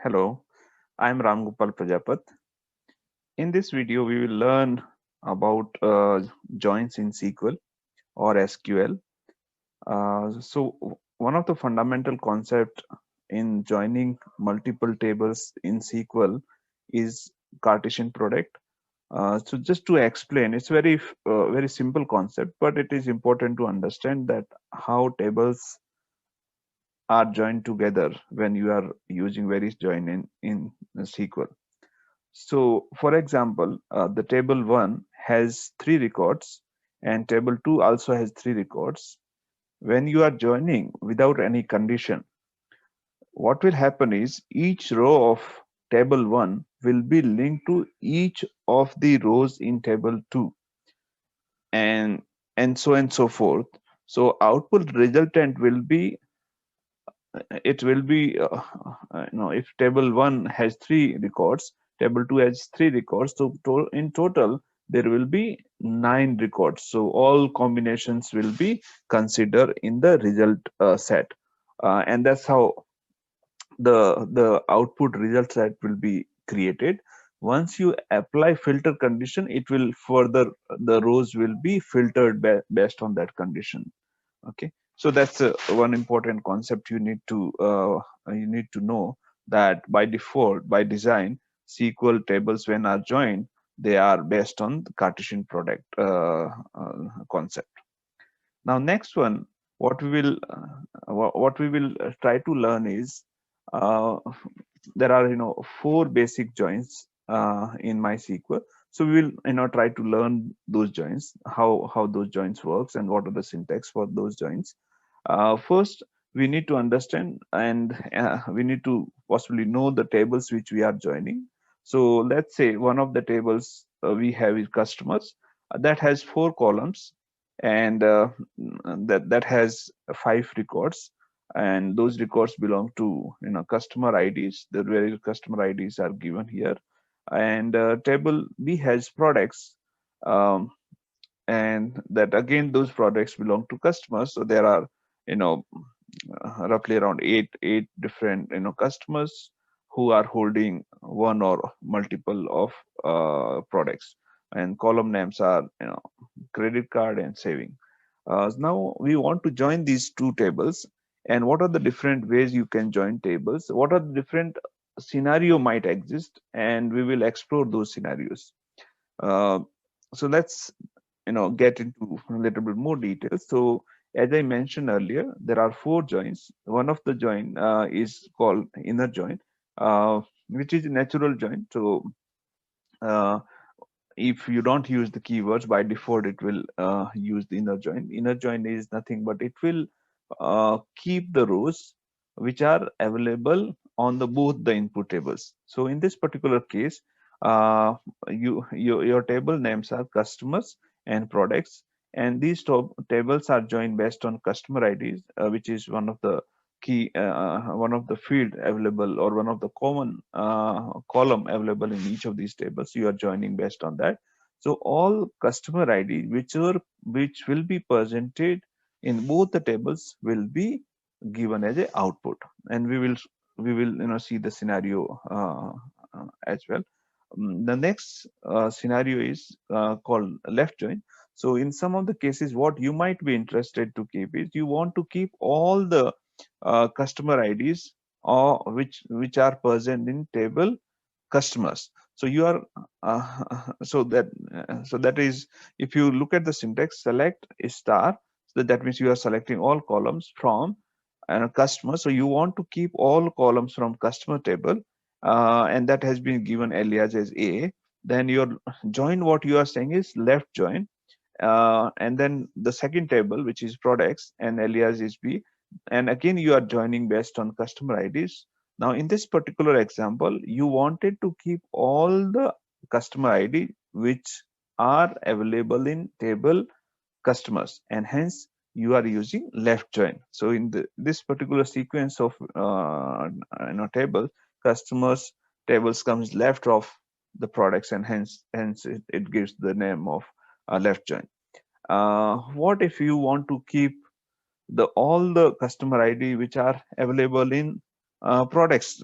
Hello, I'm Ram Gopal Prajapat. In this video, we will learn about joins in SQL or SQL. One of the fundamental concept in joining multiple tables in SQL is Cartesian product. So just to explain, it's very simple concept, but it is important to understand that how tables are joined together when you are using various join in SQL. So, for example, the table 1 has 3 records and table 2 also has 3 records. When you are joining without any condition, what will happen is each row of table 1 will be linked to each of the rows in table 2 and and so forth. So output resultant will be if table 1 has 3 records, table 2 has 3 records, so in total there will be 9 records. So all combinations will be considered in the result set, and that's how the output result set will be created. Once you apply filter condition, it will further, the rows will be filtered based on that condition. Okay, so that's one important concept you need to know, that by default, by design, SQL tables when are joined, they are based on the Cartesian product concept. Now next one, what we will try to learn is, uh, there are 4 basic joins in MySQL. So we will try to learn those joins, how those joins works and what are the syntax for those joins. First, we need to understand, and we need to possibly know the tables which we are joining. So let's say one of the tables we have is customers, that has 4 columns, and that has 5 records, and those records belong to customer IDs. The various customer IDs are given here, and table B has products, um, and that again those products belong to customers. So there are you know roughly around eight different customers who are holding one or multiple of products, and column names are credit card and saving. Now we want to join these two tables, and what are the different ways you can join tables, what are the different scenario might exist, and we will explore those scenarios. uh, so let's get into a little bit more details. So as I mentioned earlier, there are 4 joins. One of the join is called inner join, which is a natural join. So uh, if you don't use the keywords, by default it will use the inner join. Inner join is nothing but it will keep the rows which are available on the both the input tables. So in this particular case, your table names are customers and products, and these tables are joined based on customer IDs, which is one of the one of the field available, or one of the common column available in each of these tables. You are joining based on that. So all customer ID which will be presented in both the tables will be given as a output, and we will see the scenario as well. The next scenario is called left join. So in some of the cases, what you might be interested to keep is, you want to keep all the customer IDs, or which are present in table customers. So you are so that is, if you look at the syntax, select a star, so that means you are selecting all columns from customer. So you want to keep all columns from customer table, and that has been given alias as A. Then your join, what you are saying is left join, and then the second table, which is products, and alias is B, and again you are joining based on customer IDs. Now in this particular example, you wanted to keep all the customer ID which are available in table customers, and hence you are using left join. So in this particular sequence of table, customers tables comes left of the products, and hence it gives the name of left join. What if you want to keep the all the customer ID which are available in products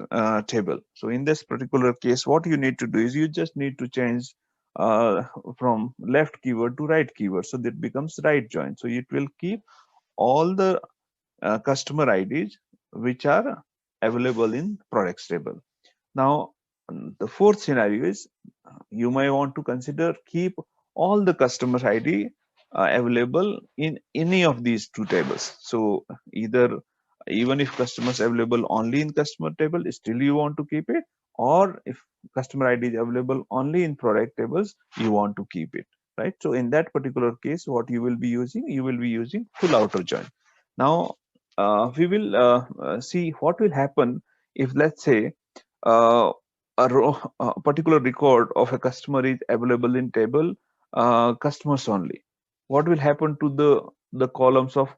table. So in this particular case, what you need to do is you just need to change from left keyword to right keyword, so that becomes right join. So it will keep all the customer IDs which are available in products table. Now, the fourth scenario is you may want to consider keep all the customer ID available in any of these two tables. So either even if customers available only in customer table, still you want to keep it, or if customer ID is available only in product tables, you want to keep it, right? So in that particular case, what you will be using, you will be using full outer join. Now we will see what will happen if, let's say, uh, a particular record of a customer is available in table customers only. What will happen to the columns of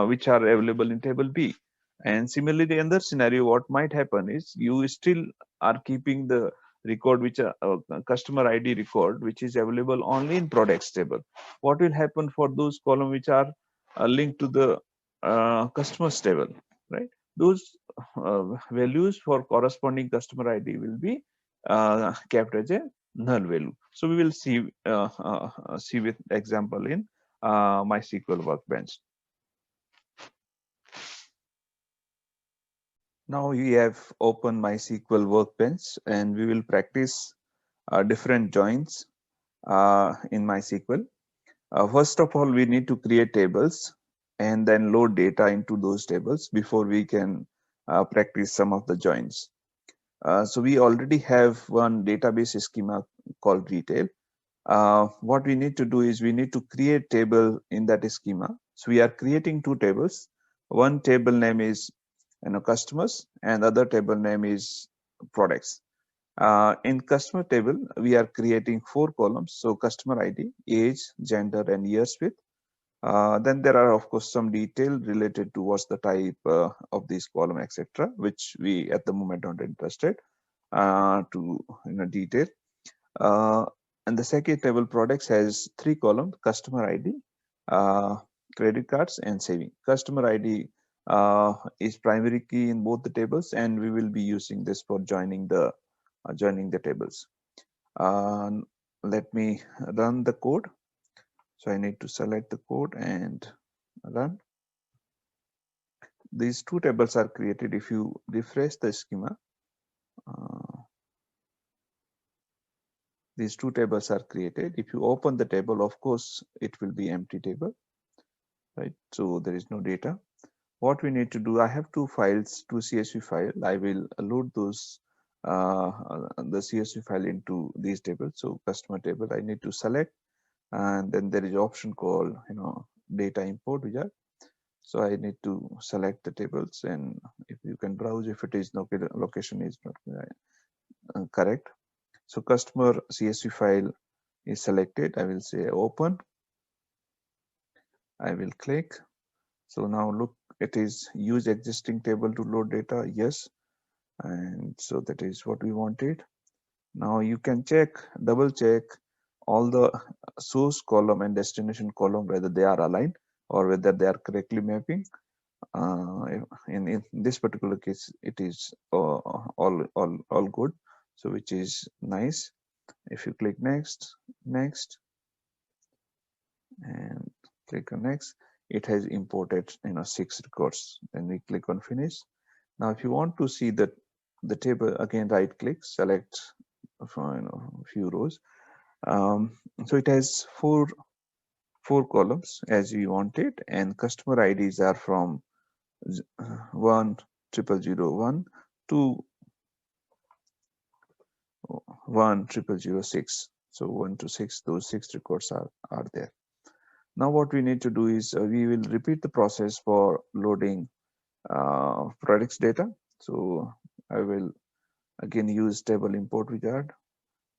which are available in table B? And similarly, the other scenario, what might happen is you still are keeping the record which are customer ID record which is available only in products table. What will happen for those columns which are linked to the customers table, right? Those values for corresponding customer ID will be kept as a null value. So we will see with example in MySQL Workbench. Now we have opened MySQL Workbench and we will practice different joins in MySQL. First of all, we need to create tables and then load data into those tables before we can practice some of the joins. So we already have one database schema called retail. What we need to do is we need to create table in that schema. So we are creating two tables. One table name is customers and other table name is products. In customer table, we are creating 4 columns. So customer ID, age, gender, and years with. Then there are of course some detail related to what's the type of this column, etc., which we at the moment aren't interested to detail. Uh, and the second table products has 3 columns: customer ID, uh, credit cards, and saving. Customer ID is primary key in both the tables, and we will be using this for joining the tables. Let me run the code. So I need to select the code and run. These two tables are created. If you refresh the schema, these two tables are created. If you open the table, of course, it will be empty table, right? So there is no data. What we need to do, I have two files, two CSV file. I will load those the CSV file into these tables. So customer table, I need to select, and then there is option called data import wizard. So I need to select the tables, and if you can browse if it is location is not correct. So customer CSV file is selected. I will say open. I will click. So now look, it is use existing table to load data. Yes. And so that is what we wanted. Now you can double check all the source column and destination column, whether they are aligned or whether they are correctly mapping. In this particular case, it is all good. So which is nice. If you click next, and click on next, it has imported 6 records. Then we click on finish. Now if you want to see the table, again right click, select for few rows. So it has four columns as we wanted, and customer IDs are from 10001 to 10006. So 1 to 6, those 6 records are there. Now what we need to do is we will repeat the process for loading products data. So I will again use table import wizard.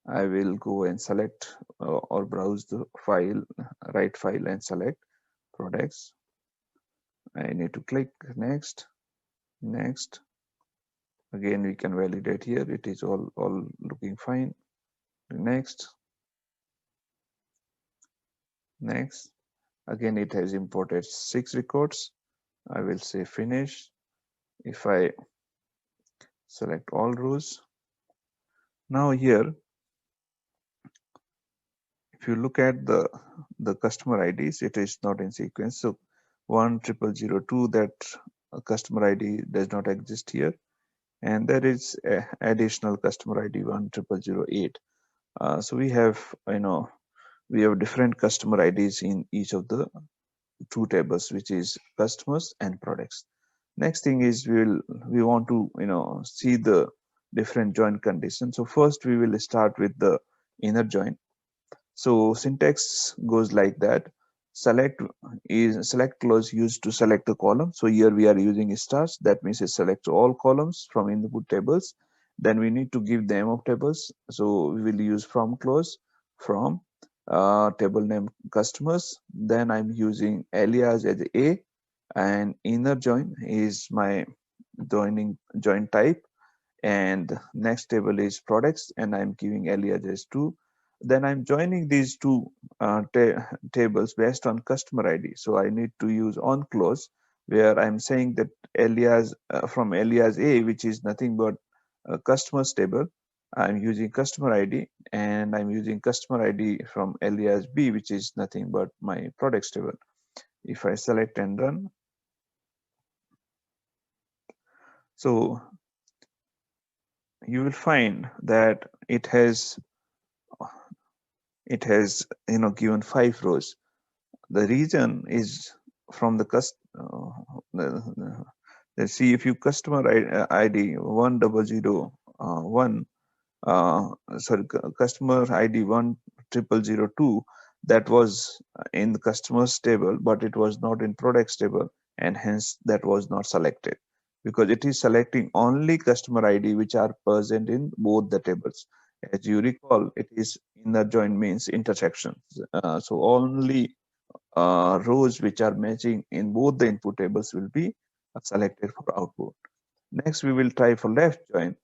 I will go and select or browse the file, right file, and select products. I need to click next. Again, we can validate here. It is all looking fine. Next. Again, it has imported 6 records. I will say finish. If I select all rows. Now here, if you look at the customer IDs, it is not in sequence. So 10002, that customer ID does not exist here, and there is a additional customer ID 10008. So we have different customer IDs in each of the two tables, which is customers and products. Next thing is we want to see the different join conditions. So first we will start with the inner join. So syntax goes like that. Select clause used to select the column. So here we are using stars. That means it selects all columns from input tables. Then we need to give the name of tables. So we will use from clause from table name customers. Then I'm using alias as a, and inner join is my join type, and next table is products, and I'm giving alias as 2. Then I'm joining these two tables based on customer ID. So I need to use on clause, where I'm saying that alias from alias A, which is nothing but customers table, I'm using customer ID, and I'm using customer ID from alias B, which is nothing but my products table. If I select and run, so you will find that it has given 5 rows. The reason is from the let's see, if you customer ID 1001 sorry, customer ID 10002, that was in the customers table, but it was not in products table, and hence that was not selected, because it is selecting only customer ID which are present in both the tables. As you recall, it is inner join means intersection. So only rows which are matching in both the input tables will be selected for output. Next, we will try for left join.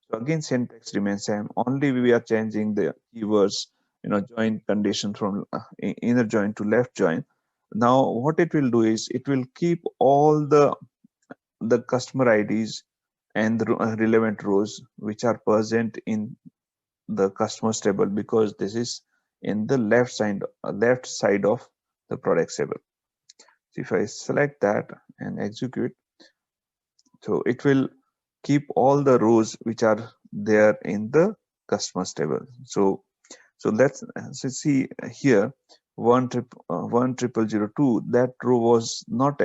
So again, syntax remains same. Only we are changing the keywords, join condition from inner join to left join. Now, what it will do is it will keep all the customer IDs and the relevant rows which are present in the customers table, because this is in the left side of the products table. So if I select that and execute, so it will keep all the rows which are there in the customers table. So let's see here, 10002, that row was not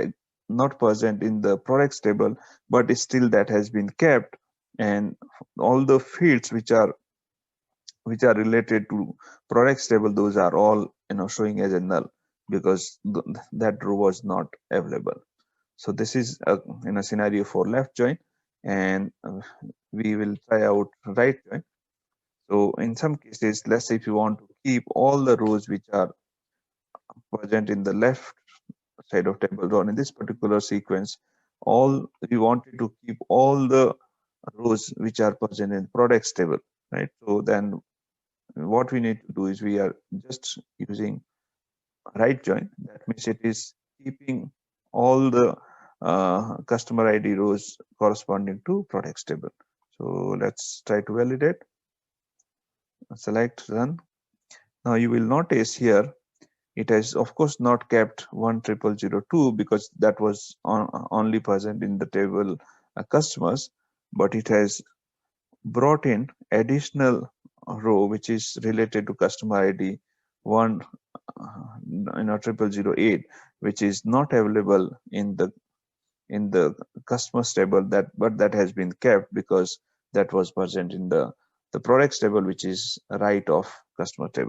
present in the products table, but still that has been kept, and all the fields which are related to products table, those are all showing as a null, because that row was not available. So this is a scenario for left join, and we will try out right join. So in some cases, let's say if you want to keep all the rows which are present in the left side of table, or in this particular sequence, we wanted to keep all the rows which are present in products table, right? So then what we need to do is we are just using right join. That means it is keeping all the customer ID rows corresponding to products table. So let's try to validate. Select run. Now you will notice here it has of course not kept 10002, because that was only present in the table customers, but it has brought in additional row which is related to customer ID 10008, which is not available in the customers table, but that has been kept because that was present in the products table, which is right of customer table.